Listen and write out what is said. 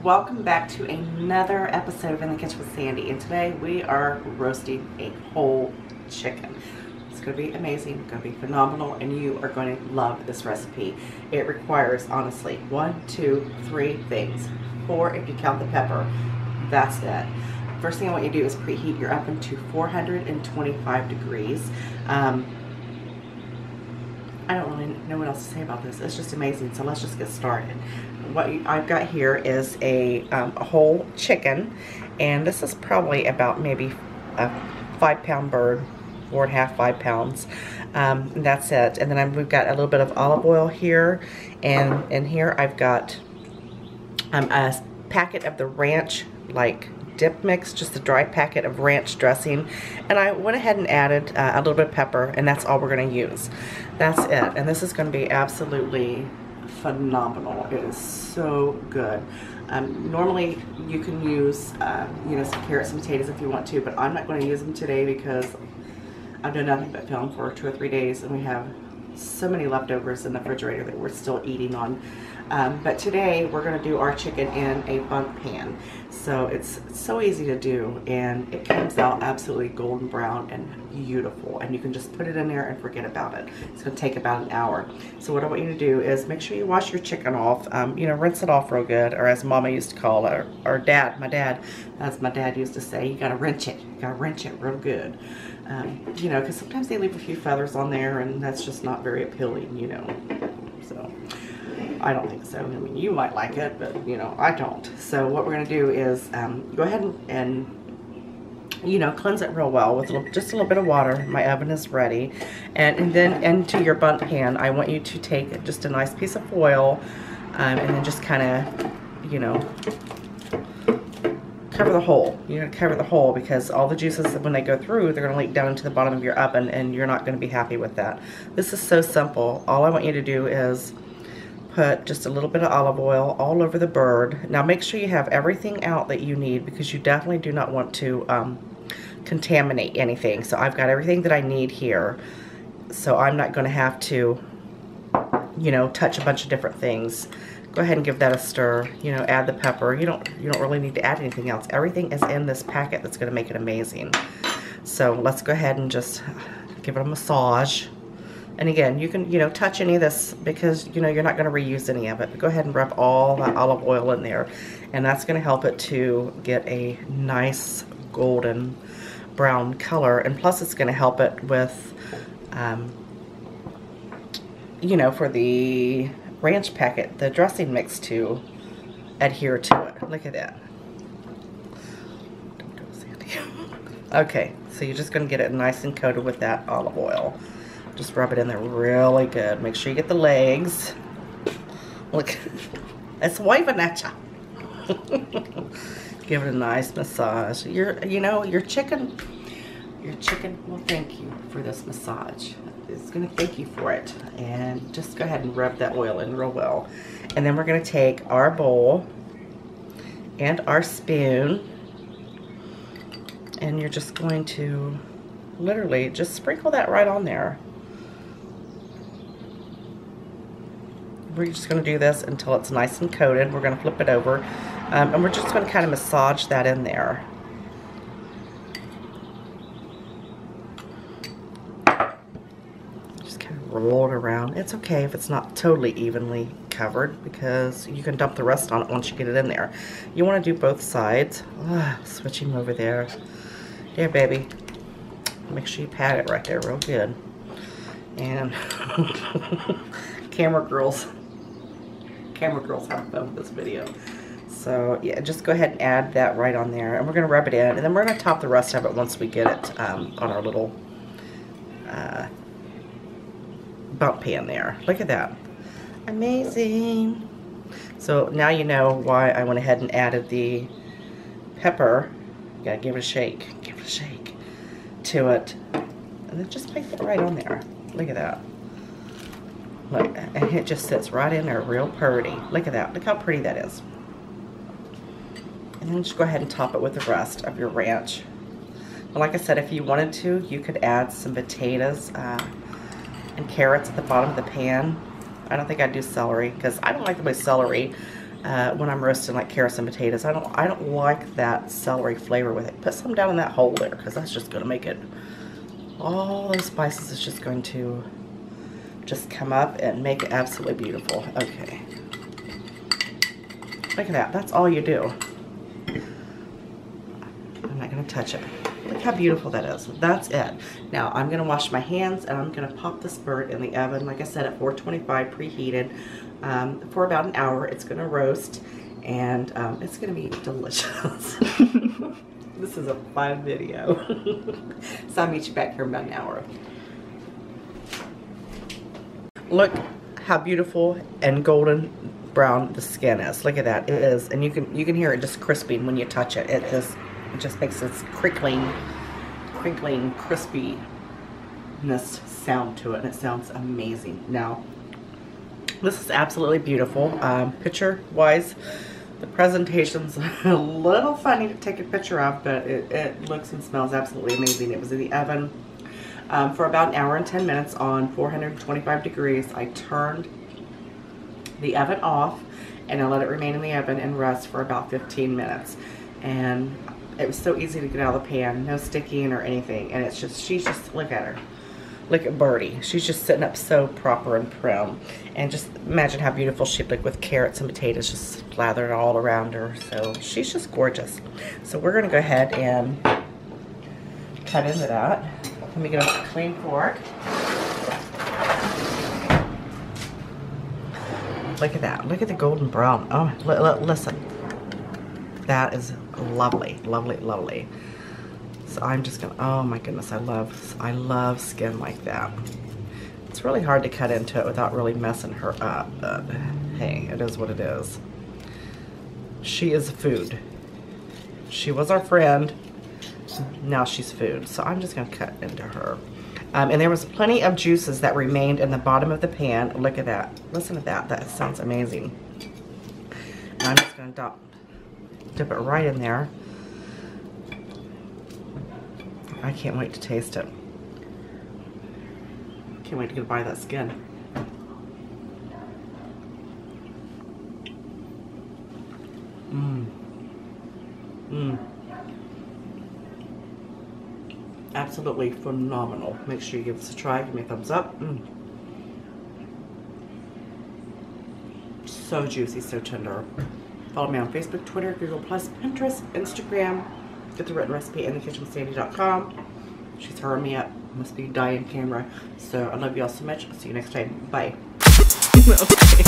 welcome back to another episode of In the Kitchen with Sandy, and today we are roasting a whole chicken. It's going to be amazing, it's going to be phenomenal, and you are going to love this recipe. It requires, honestly, 1, 2, 3 things. 4 if you count the pepper. That's it. First thing I want you to do is preheat your oven to 425 degrees. I don't really know what else to say about this. It's just amazing. So let's just get started. What I've got here is a whole chicken, and this is probably about maybe a 5-pound bird, 4.5, 5 pounds. That's it. And then we've got a little bit of olive oil here, and here I've got a packet of the ranch dip mix, just a dry packet of ranch dressing, and I went ahead and added a little bit of pepper, and that's all we're going to use. That's it, and this is going to be absolutely phenomenal. It is so good. Normally you can use you know, some carrots and potatoes if you want to, but I'm not going to use them today because I've done nothing but film for 2 or 3 days, and we have so many leftovers in the refrigerator that we're still eating on. But today we're going to do our chicken in a Bundt pan. So it's so easy to do, and it comes out absolutely golden brown and beautiful, and you can just put it in there and forget about it. It's going to take about an hour. So what I want you to do is make sure you wash your chicken off, you know, rinse it off real good, or as Mama used to call it, or Dad, as my dad used to say, you got to wrench it. You got to wrench it real good. You know, because sometimes they leave a few feathers on there, and that's just not very appealing, you know. So I don't think so. I mean, you might like it, but you know, I don't. So what we're going to do is go ahead and you know, cleanse it real well with just a little bit of water. My oven is ready, and then into your Bundt pan, I want you to take just a nice piece of foil, and then just kind of, you know, cover the hole. You're going to cover the hole because all the juices, when they go through, they're going to leak down into the bottom of your oven, and you're not going to be happy with that. This is so simple. All I want you to do is put just a little bit of olive oil all over the bird. Now make sure you have everything out that you need, because you definitely do not want to contaminate anything. So I've got everything that I need here, so I'm not going to have to, you know, touch a bunch of different things. Go ahead and give that a stir. You know, add the pepper. You don't really need to add anything else. Everything is in this packet that's going to make it amazing. So let's go ahead and just give it a massage. And again, you can, you know, touch any of this because, you know, you're not going to reuse any of it. But go ahead and rub all that olive oil in there, and that's going to help it to get a nice golden brown color. And plus it's going to help it with, you know, for the ranch packet, the dressing mix to adhere to it. Look at that. Don't do it, Sandy. Okay, so you're just going to get it nice and coated with that olive oil. Just rub it in there really good. Make sure you get the legs. Look, it's waving at you. Give it a nice massage. You know, your chicken will thank you for this massage. It's going to thank you for it. And just go ahead and rub that oil in real well. And then we're going to take our bowl and our spoon, and you're just going to literally just sprinkle that right on there. We're just going to do this until it's nice and coated. We're going to flip it over, and we're just going to kind of massage that in there. Just kind of roll it around. It's okay if it's not totally evenly covered, because you can dump the rest on it once you get it in there. You want to do both sides. Switching over there. There, baby. Make sure you pat it right there real good. And camera girls have fun with this video. So yeah, just go ahead and add that right on there, and we're going to rub it in, and then we're going to top the rest of it once we get it on our little Bundt pan there. Look at that. Amazing. So now you know why I went ahead and added the pepper. You gotta give it a shake. Give it a shake to it, and then just place it right on there. Look at that. Look, and it just sits right in there real pretty. Look at that. Look how pretty that is. And then just go ahead and top it with the rest of your ranch. And like I said, if you wanted to, you could add some potatoes and carrots at the bottom of the pan. I don't think I'd do celery because I don't like the way celery when I'm roasting like carrots and potatoes. I don't like that celery flavor with it. Put some down in that hole there, because that's just going to make it, all those spices is just going to just come up and make it absolutely beautiful. Okay. Look at that. That's all you do. I'm not going to touch it. Look how beautiful that is. That's it. Now I'm going to wash my hands and I'm going to pop this bird in the oven, like I said, at 425 preheated for about an hour. It's going to roast and it's going to be delicious. This is a fun video. So I'll meet you back here in about an hour. Look how beautiful and golden brown the skin is. Look at that. It is, and you can hear it just crisping when you touch it. It just makes this crinkling, crispiness sound to it, and it sounds amazing. Now, this is absolutely beautiful. Picture-wise, the presentation's a little funny to take a picture of, but it looks and smells absolutely amazing. It was in the oven for about an hour and 10 minutes on 425 degrees. I turned the oven off and I let it remain in the oven and rest for about 15 minutes. And it was so easy to get out of the pan, no sticking or anything. And it's just, she's just, look at her. Look at Birdie. She's just sitting up so proper and prim. And just imagine how beautiful she'd look with carrots and potatoes just slathered all around her. So she's just gorgeous. So we're gonna go ahead and cut into that. Let me get a clean fork. Look at that. Look at the golden brown. Oh, listen. That is lovely, lovely, lovely. So I'm just gonna, oh my goodness, I love skin like that. It's really hard to cut into it without really messing her up, but hey, it is what it is. She is food. She was our friend, now she's food. So I'm just gonna cut into her. And there was plenty of juices that remained in the bottom of the pan. Look at that. Listen to that. That sounds amazing. And I'm just gonna dip it right in there. I can't wait to taste it. Can't wait to get a bite of that skin. Absolutely phenomenal. Make sure you give this a try. Give me a thumbs up. So juicy, so tender. Follow me on Facebook, Twitter, Google+, Pinterest, Instagram. Get the written recipe in thekitchenwithsandy.com. She's hurrying me up. Must be dying camera. So I love you all so much. I'll see you next time. Bye. Okay.